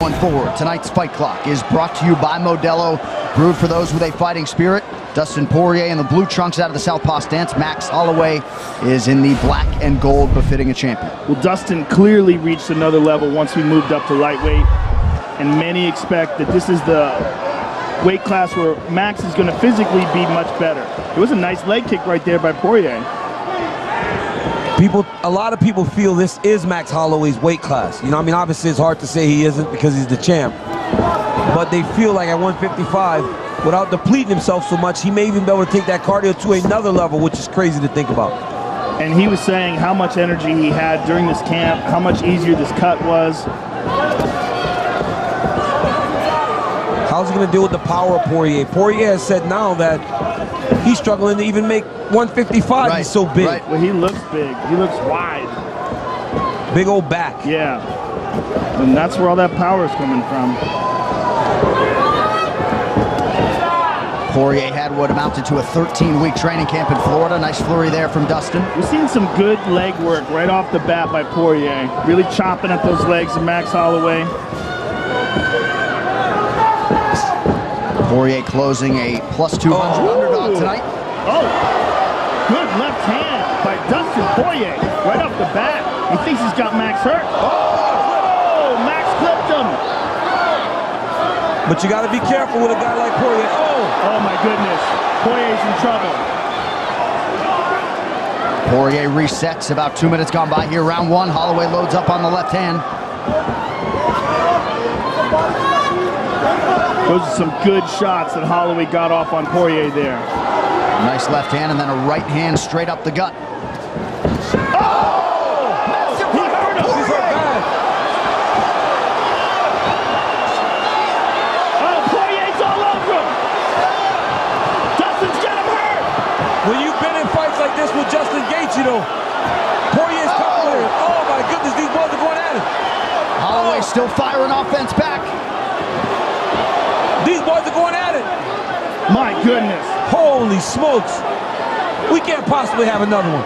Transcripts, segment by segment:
Going forward, tonight's Fight Clock is brought to you by Modelo, brewed for those with a fighting spirit. Dustin Poirier in the blue trunks out of the Southpaw stance. Max Holloway is in the black and gold, befitting a champion. Well, Dustin clearly reached another level once we moved up to lightweight, and many expect that this is the weight class where Max is going to physically be much better. It was a nice leg kick right there by Poirier. A lot of people feel this is Max Holloway's weight class. You know, I mean, obviously it's hard to say he isn't because he's the champ. But they feel like at 155, without depleting himself so much, he may even be able to take that cardio to another level, which is crazy to think about. And he was saying how much energy he had during this camp, how much easier this cut was. How's he going to deal with the power of Poirier? Poirier has said now that he's struggling to even make 155. Right, he's so big. Right. Well, he looks big. He looks wide. Big old back. Yeah. And that's where all that power is coming from. Poirier had what amounted to a 13-week training camp in Florida. Nice flurry there from Dustin. We're seeing some good leg work right off the bat by Poirier. Really chopping at those legs of Max Holloway. Poirier closing a +200 underdog tonight. Oh, good left hand by Dustin Poirier right off the bat. He thinks he's got Max hurt. Oh, Max clipped him. But you got to be careful with a guy like Poirier. Oh my goodness, Poirier's in trouble. Poirier resets, about 2 minutes gone by here. Round one, Holloway loads up on the left hand. Those are some good shots that Holloway got off on Poirier there. Nice left hand and then a right hand straight up the gut. Oh! He hurt him. He's hurt bad. Oh, Poirier's all over him. Dustin's got him hurt. When you've been in fights like this with Justin Gaethje, you know, Poirier's coming with it. Oh my goodness, these boys are going at it. Holloway still firing offense back. These boys are going at it. My goodness. Holy smokes. We can't possibly have another one.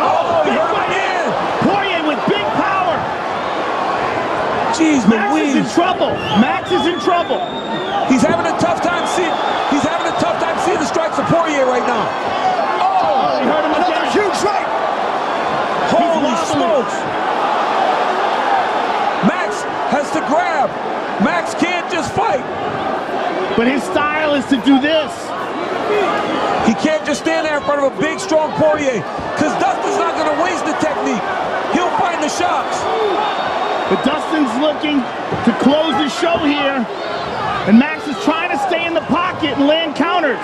Oh, he hurt him again. Poirier with big power. Jeez, Max is in Louise. trouble. Max is in trouble. He's having a tough time seeing the strikes of Poirier right now. Oh, he hurt him Another again. huge right. Holy wobbling. smokes. Max has to grab. Max can't just fight. But his style is to do this. He can't just stand there in front of a big, strong Poirier, because Dustin's not going to waste the technique. He'll find the shots. But Dustin's looking to close the show here, and Max is trying to stay in the pocket and land counters.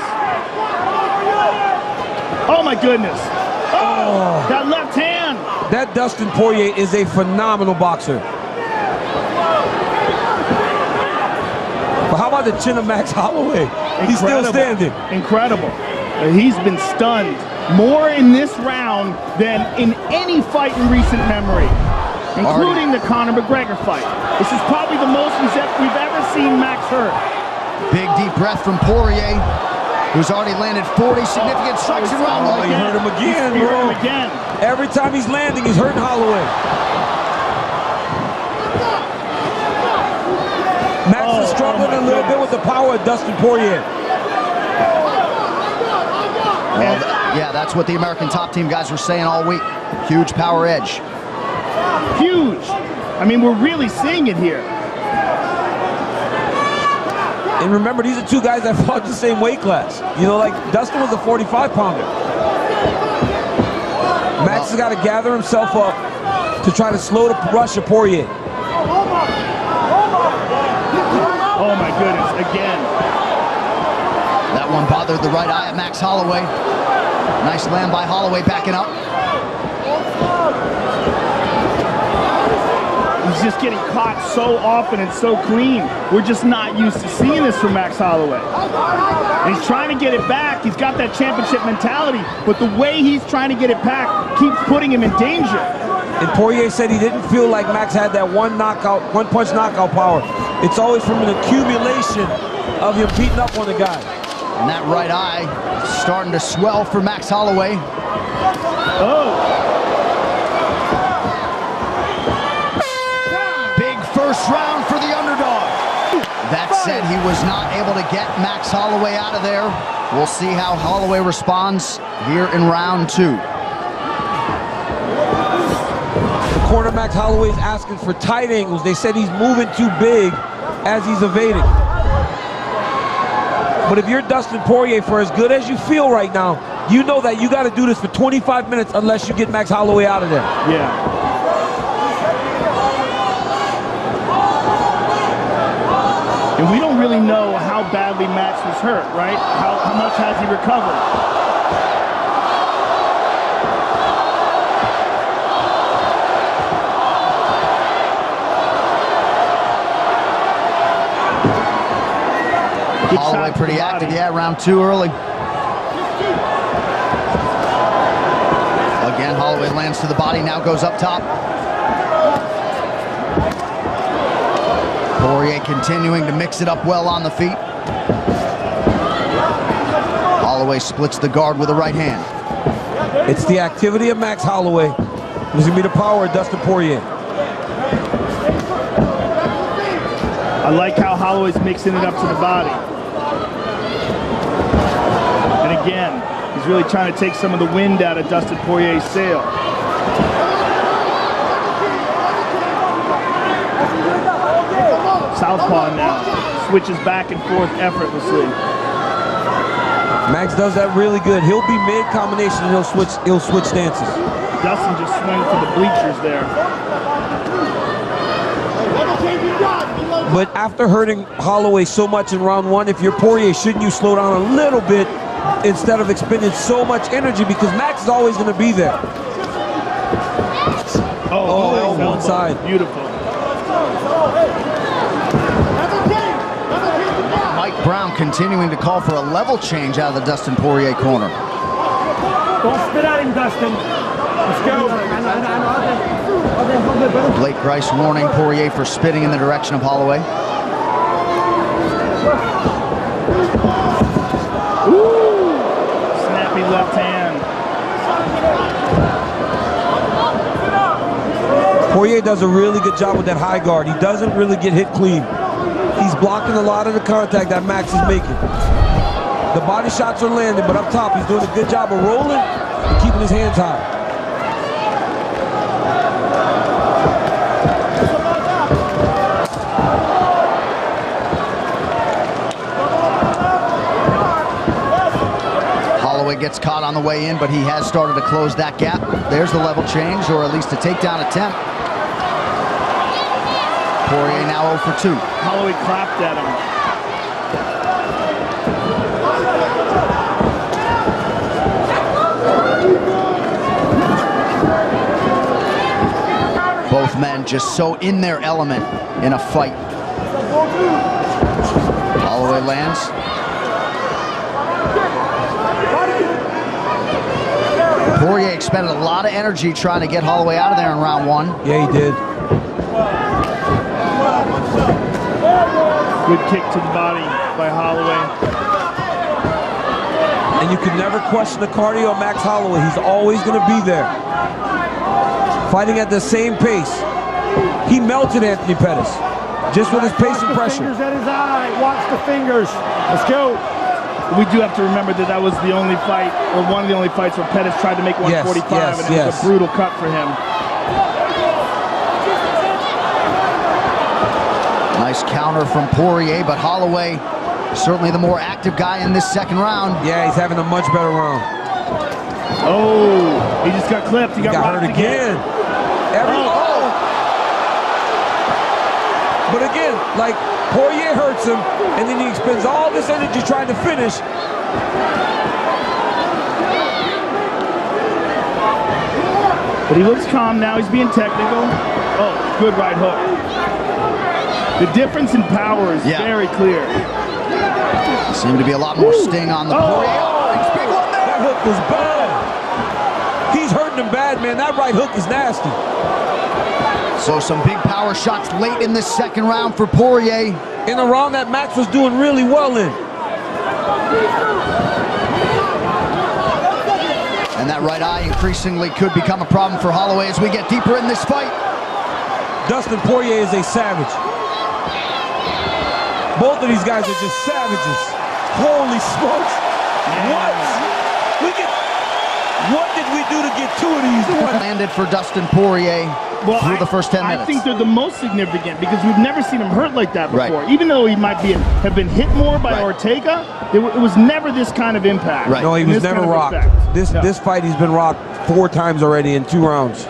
Oh my goodness. Oh, that left hand. That Dustin Poirier is a phenomenal boxer. But how about the chin of Max Holloway? He's still standing. Incredible. He's been stunned more in this round than in any fight in recent memory, including the Conor McGregor fight. This is probably the most we've ever seen Max hurt. Big deep breath from Poirier, who's already landed 40 significant strikes in round one. He hurt him again, He hurt bro. him again. Every time he's landing, he's hurting Holloway. Max is struggling a little bit with the power of Dustin Poirier. Well, yeah, that's what the American Top Team guys were saying all week. Huge power edge. Huge. I mean, we're really seeing it here. And remember, these are two guys that fought the same weight class. You know, like Dustin was a 45-pounder. Max has got to gather himself up to try to slow the rush of Poirier. Oh my goodness, again. That one bothered the right eye of Max Holloway. Nice land by Holloway, backing up. He's just getting caught so often and so clean. We're just not used to seeing this from Max Holloway. And he's trying to get it back. He's got that championship mentality, but the way he's trying to get it back keeps putting him in danger. And Poirier said he didn't feel like Max had that one-punch knockout power. It's always from an accumulation of him beating up on the guy. And that right eye starting to swell for Max Holloway. Oh. first round for the underdog. That said, he was not able to get Max Holloway out of there. We'll see how Holloway responds here in round 2. The corner Max Holloway is asking for tight angles. They said he's moving too big as he's evading. But if you're Dustin Poirier, for as good as you feel right now, you know that you got to do this for 25 minutes unless you get Max Holloway out of there. Yeah. And we don't really know how badly Max was hurt, right? How much has he recovered? Holloway pretty active, yeah, round 2 early. Again, Holloway lands to the body, now goes up top. Poirier continuing to mix it up well on the feet. Holloway splits the guard with a right hand. It's the activity of Max Holloway. It's going to be the power of Dustin Poirier. I like how Holloway's mixing it up to the body. And again, he's really trying to take some of the wind out of Dustin Poirier's sail. Southpaw now, switches back and forth effortlessly. Max does that really good. He'll be mid-combination and he'll switch stances. Dustin just swung for the bleachers there. But after hurting Holloway so much in round 1, if you're Poirier, shouldn't you slow down a little bit instead of expending so much energy, because Max is always going to be there. Oh, elbow inside. Beautiful. Mike Brown continuing to call for a level change out of the Dustin Poirier corner. Don't spit at him, Dustin. Let's go. Blake Grice warning Poirier for spitting in the direction of Holloway. Ooh, snappy left hand. Poirier does a really good job with that high guard. He doesn't really get hit clean. He's blocking a lot of the contact that Max is making. The body shots are landing, but up top, he's doing a good job of rolling and keeping his hands high. Holloway gets caught on the way in, but he has started to close that gap. There's the level change, or at least a takedown attempt. Poirier now 0 for 2. Holloway clapped at him. Both men just so in their element in a fight. Holloway lands. Poirier expended a lot of energy trying to get Holloway out of there in round 1. Yeah, he did. Good kick to the body by Holloway. And you can never question the cardio of Max Holloway. He's always going to be there. Fighting at the same pace. He melted Anthony Pettis just with his pace and pressure. Fingers at his eye. Watch the fingers. Let's go. We do have to remember that that was the only fight, or one of the only fights where Pettis tried to make 145, and it was a brutal cut for him. Nice counter from Poirier, but Holloway certainly the more active guy in this second round. Yeah, he's having a much better round. Oh, he just got clipped. He got hurt again. But again, like, Poirier hurts him, and then he expends all this energy trying to finish. But he looks calm now. He's being technical. Oh, good right hook. The difference in power is very clear. Seemed to be a lot more sting on the Poirier. Big one there. That hook was bad. He's hurting him bad, man. That right hook is nasty. So some big power shots late in this second round for Poirier. In a round that Max was doing really well in. And that right eye increasingly could become a problem for Holloway as we get deeper in this fight. Dustin Poirier is a savage. Both of these guys are just savages. Holy smokes. What? What did we do to get two of these? Landed for Dustin Poirier through the first 10 minutes. I think they're the most significant because we've never seen him hurt like that before. Right. Even though he might have been hit more by Ortega, it was never this kind of impact. Right. No, he was never rocked. This fight, he's been rocked 4 times already in 2 rounds.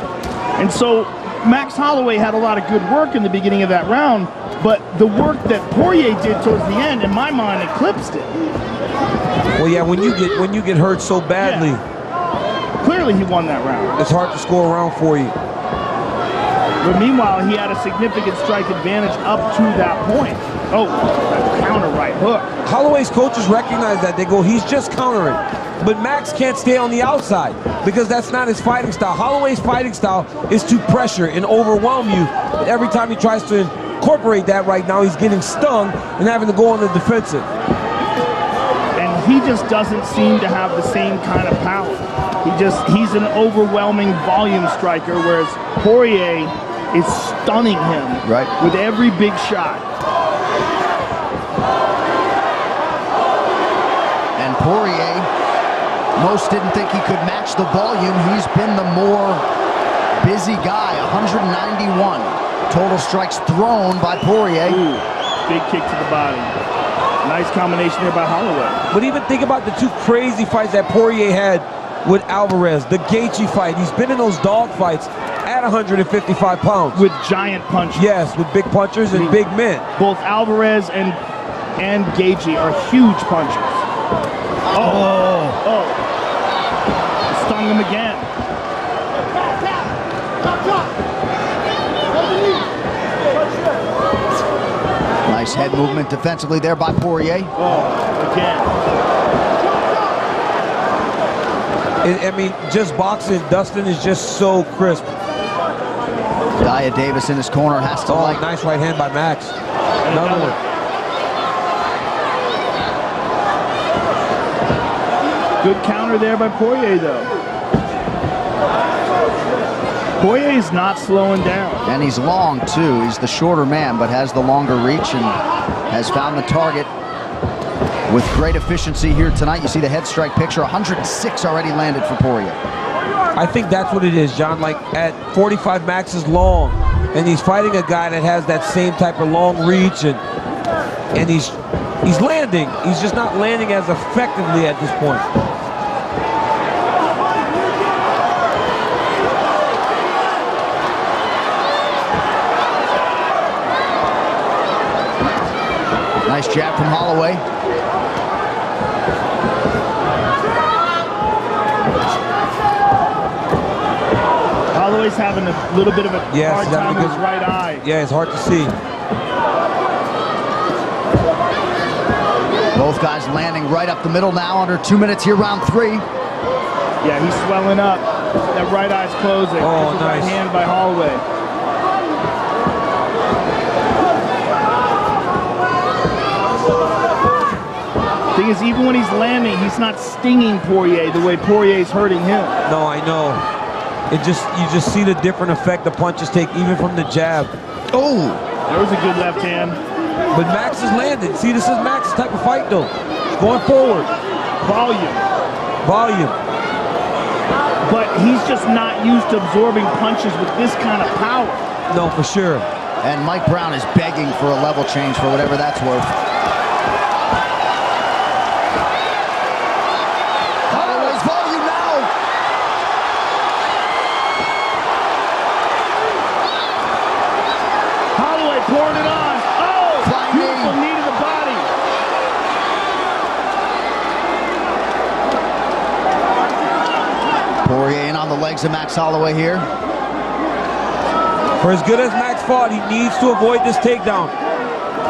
And so Max Holloway had a lot of good work in the beginning of that round, but the work that Poirier did towards the end, in my mind, eclipsed it. Well, yeah, when you get hurt so badly, clearly he won that round. It's hard to score a round for you. But meanwhile, he had a significant strike advantage up to that point. Oh, counter right hook. Holloway's coaches recognize that. They go, he's just countering. But Max can't stay on the outside because that's not his fighting style. Holloway's fighting style is to pressure and overwhelm you. But every time he tries to incorporate that right now, he's getting stung and having to go on the defensive. And he just doesn't seem to have the same kind of power. He's an overwhelming volume striker, whereas Poirier is stunning him with every big shot. And Poirier, most didn't think he could match the volume. He's been the more busy guy, 191 total strikes thrown by Poirier. Ooh, big kick to the body. Nice combination there by Holloway. But even think about the 2 crazy fights that Poirier had with Alvarez, the Gaethje fight. He's been in those dog fights at 155 pounds. With giant punches. Yes, with big punchers and big men. Both Alvarez and Gaethje are huge punchers. Oh. Stung him again. Nice head movement defensively there by Poirier. Oh, again. I mean, just boxing, Dustin is just so crisp. Daya Davis in his corner has to nice right hand by Max. Another one. Good counter there by Poirier, though. Poirier's not slowing down. And he's long, too. He's the shorter man, but has the longer reach and has found the target with great efficiency here tonight. You see the head strike picture, 106 already landed for Poirier. I think that's what it is, John. Like at 45, Max is long, and he's fighting a guy that has that same type of long reach, and he's landing. He's just not landing as effectively at this point. Nice jab from Holloway. Holloway's having a little bit of a hard time with his right eye. Yeah, it's hard to see. Both guys landing right up the middle now, under 2 minutes here, round 3. Yeah, he's swelling up. That right eye's closing. Oh, nice. Right hand by Holloway. Thing is, even when he's landing, he's not stinging Poirier the way Poirier's hurting him. No, I know. You just see the different effect the punches take, even from the jab. Oh! There was a good left hand. But Max is landing. See, this is Max's type of fight, though. Going forward. Volume. But he's just not used to absorbing punches with this kind of power. No, for sure. And Mike Brown is begging for a level change for whatever that's worth. Holloway's volume now! Holloway pouring it on. Oh! Beautiful knee to the body. Poirier in on the legs of Max Holloway here. For as good as Max fought, he needs to avoid this takedown.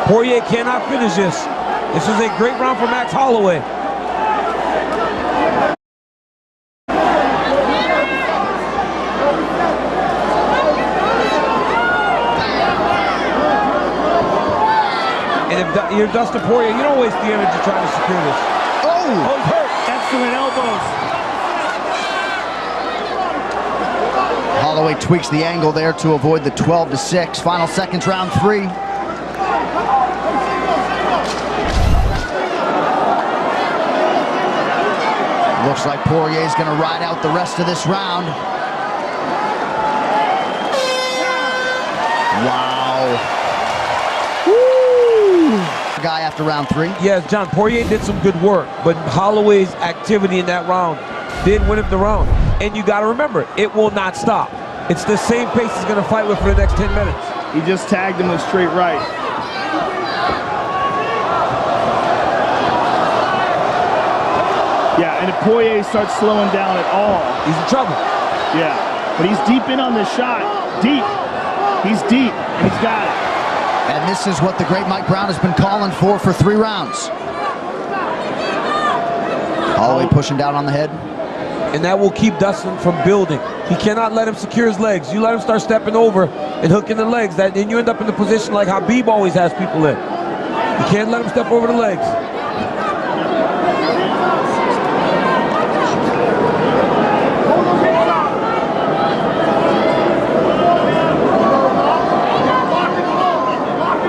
Poirier cannot finish this. This is a great round for Max Holloway. And if you're Dustin Poirier, you don't waste the energy trying to secure this. Oh! He's hurt. Excellent elbows. Holloway tweaks the angle there to avoid the 12-6. Final seconds, round 3. Looks like Poirier's going to ride out the rest of this round. Wow. Woo! Guy after round 3. Yes, John, Poirier did some good work, but Holloway's activity in that round did win him the round. And you got to remember, it will not stop. It's the same pace he's going to fight with for the next 10 minutes. He just tagged him with straight right. Yeah, and if Poirier starts slowing down at all, he's in trouble. Yeah, but he's deep in on this shot. Deep. He's deep, and he's got it. And this is what the great Mike Brown has been calling for 3 rounds. Holloway pushing down on the head. And that will keep Dustin from building. He cannot let him secure his legs. You let him start stepping over and hooking the legs, then you end up in the position like Habib always has people in. You can't let him step over the legs.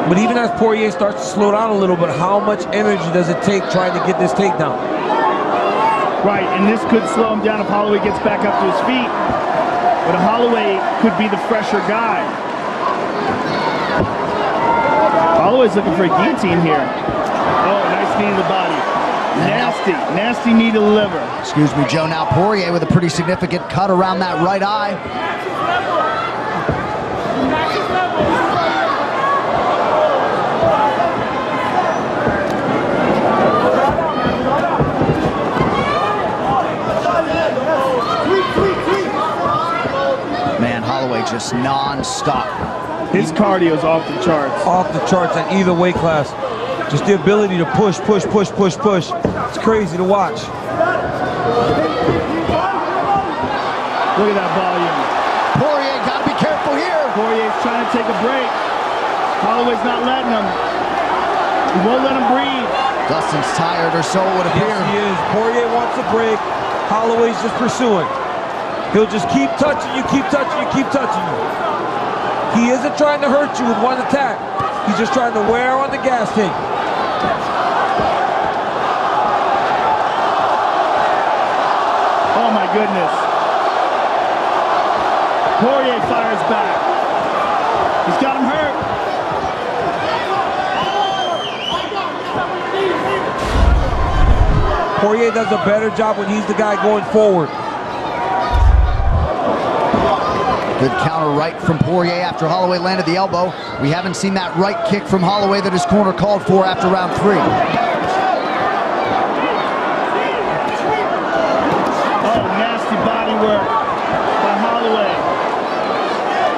But even as Poirier starts to slow down a little bit, how much energy does it take trying to get this takedown? Right, and this could slow him down if Holloway gets back up to his feet. But Holloway could be the fresher guy. Holloway's looking for a guillotine here. Oh, nice knee to the body. Nasty, nasty knee to the liver. Excuse me, Joe. Now Poirier with a pretty significant cut around that right eye. Just non-stop. His cardio's off the charts. Off the charts at either weight class. Just the ability to push, push, push, push, push. It's crazy to watch. Look at that volume. Poirier got to be careful here. Poirier's trying to take a break. Holloway's not letting him. He won't let him breathe. Dustin's tired, or so it would appear. Yes, he is. Poirier wants a break. Holloway's just pursuing. He'll just keep touching you, keep touching you, keep touching you. He isn't trying to hurt you with one attack. He's just trying to wear on the gas tank. Oh my goodness. Poirier fires back. He's got him hurt. Poirier does a better job when he's the guy going forward. Good counter right from Poirier after Holloway landed the elbow. We haven't seen that right kick from Holloway that his corner called for after round 3. Oh, nasty body work by Holloway.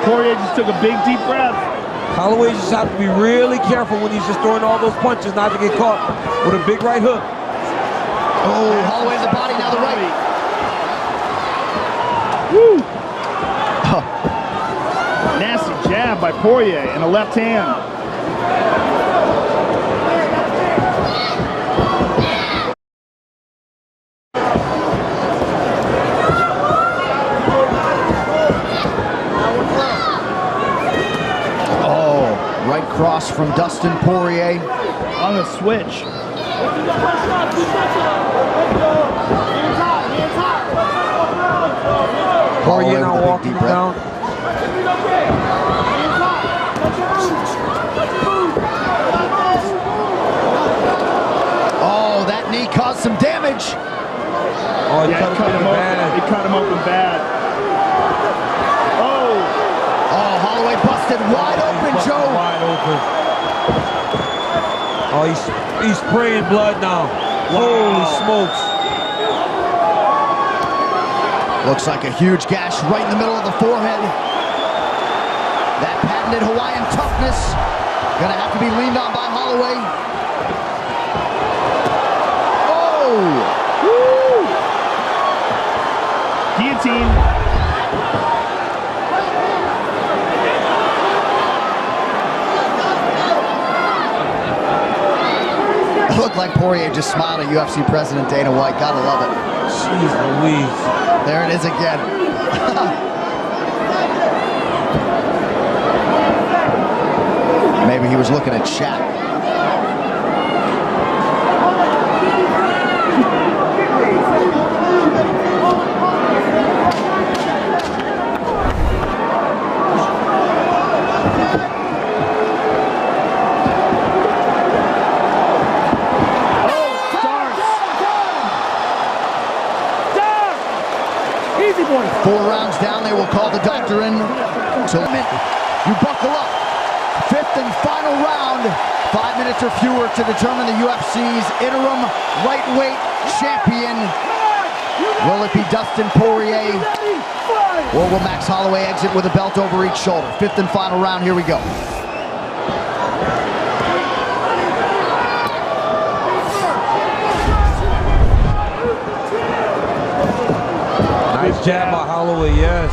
Poirier just took a big, deep breath. Holloway just has to be really careful when he's just throwing all those punches not to get caught with a big right hook. Oh, Holloway the body, now the right. Woo! Nasty jab by Poirier and a left hand. Oh, right cross from Dustin Poirier. On the switch. Poirier now walking down. Oh, that knee caused some damage. Oh, yeah, he cut him open. He cut him open bad. Oh. Oh, Holloway busted wide open, Joe. Wide open. Oh, he's spraying blood now. Wow. Holy smokes. Looks like a huge gash right in the middle of the forehead. That patented Hawaiian toughness gonna have to be leaned on by Holloway. Oh! Woo! Guillotine. It looked like Poirier just smiled at UFC President Dana White. Gotta love it. Jeez Louise. There it is again. was looking at Shaq. Easy, boy. 4 rounds down, they will call the doctor in. So you buckle up. 5th and final round. 5 minutes or fewer to determine the UFC's interim lightweight champion. Will it be Dustin Poirier, or will Max Holloway exit with a belt over each shoulder? 5th and final round, here we go. Nice jab by Holloway, yes.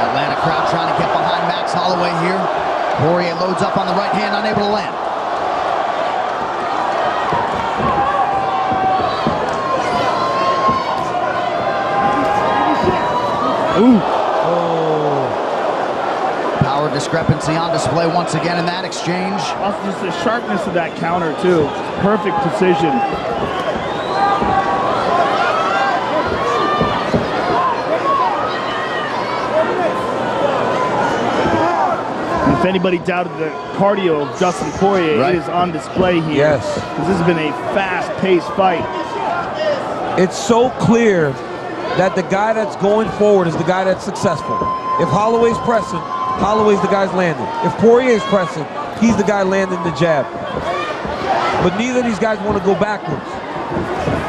Atlanta crowd trying to get behind Max Holloway here. Poirier loads up on the right hand, unable to land. Ooh. Oh. Power discrepancy on display once again in that exchange. Also just the sharpness of that counter too. Perfect precision. And if anybody doubted the cardio of Dustin Poirier, right, it is on display here. Yes. Because this has been a fast-paced fight. It's so clear that the guy that's going forward is the guy that's successful. If Holloway's pressing, Holloway's the guy's landing. If Poirier's pressing, he's the guy landing the jab. But neither of these guys want to go backwards.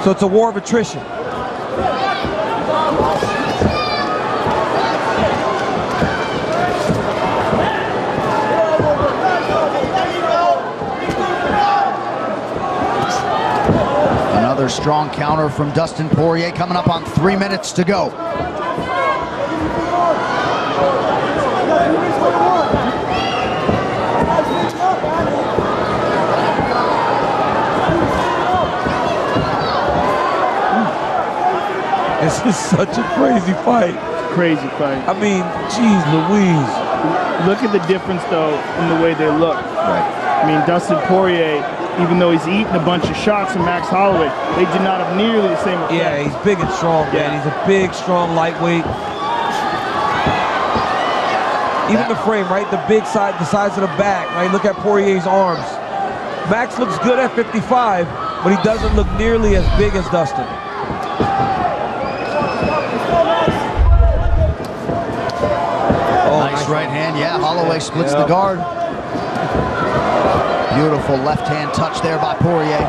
So it's a war of attrition. Another strong counter from Dustin Poirier coming up on 3 minutes to go. This is such a crazy fight. Crazy fight. I mean, geez Louise. Look at the difference, though, in the way they look. Right. I mean, Dustin Poirier, even though he's eaten a bunch of shots from Max Holloway, they did not have nearly the same effect. Yeah, he's big and strong, man. He's a big, strong lightweight. Even the frame, right? The big side, the size of the back, right? Look at Poirier's arms. Max looks good at 55, but he doesn't look nearly as big as Dustin. Nice right hand. Yeah, Holloway splits the guard. Beautiful left hand touch there by Poirier.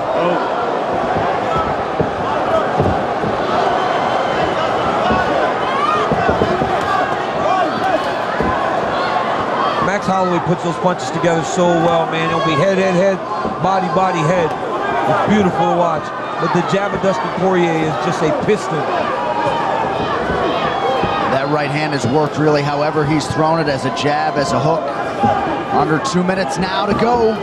Max Holloway puts those punches together so well, man. It'll be head, head, head, body, body, head. It's beautiful to watch. But the jab of Dustin Poirier is just a piston. That right hand has worked really however he's thrown it, as a jab, as a hook. Under 2 minutes now to go.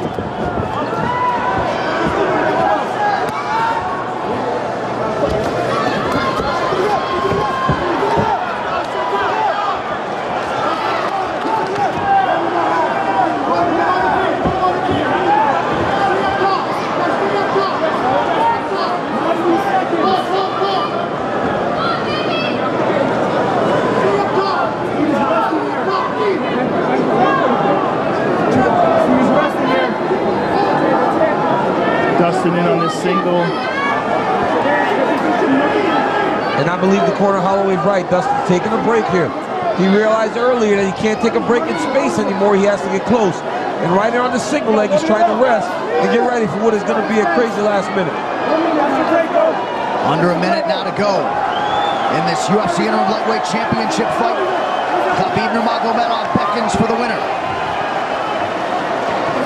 Dustin in on this single. And I believe the corner Holloway's right. Dustin's taking a break here. He realized earlier that he can't take a break in space anymore. He has to get close. And right there on the single leg, he's trying to rest and get ready for what is going to be a crazy last minute. Under a minute now to go in this UFC Interim Lightweight Championship fight. Khabib Nurmagomedov beckons for the winner.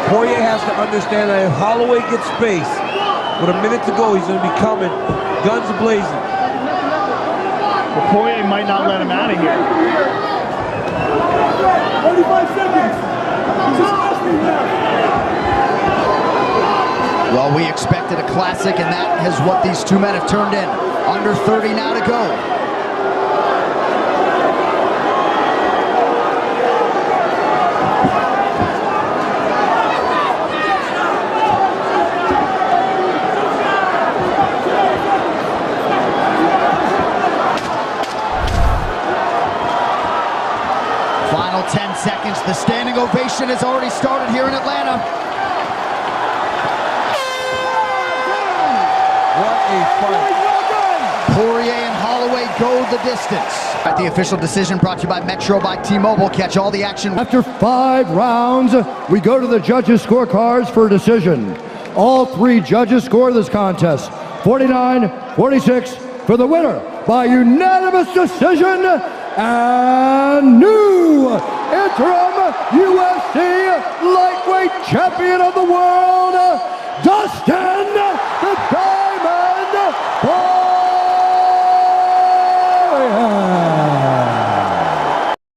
Poirier has to understand that if Holloway gets space, with a minute to go, he's going to be coming, guns blazing. But Poirier might not let him out of here. 45 seconds. Just asking now. Well, we expected a classic, and that is what these two men have turned in. Under 30 now to go. Final 10 seconds. The standing ovation has already started here in Atlanta. What a fight. Poirier and Holloway go the distance. At the official decision brought to you by Metro by T-Mobile. Catch all the action. After 5 rounds, we go to the judges' scorecards for a decision. All 3 judges score this contest 49-46 for the winner by unanimous decision and new interim UFC lightweight champion of the world, Dustin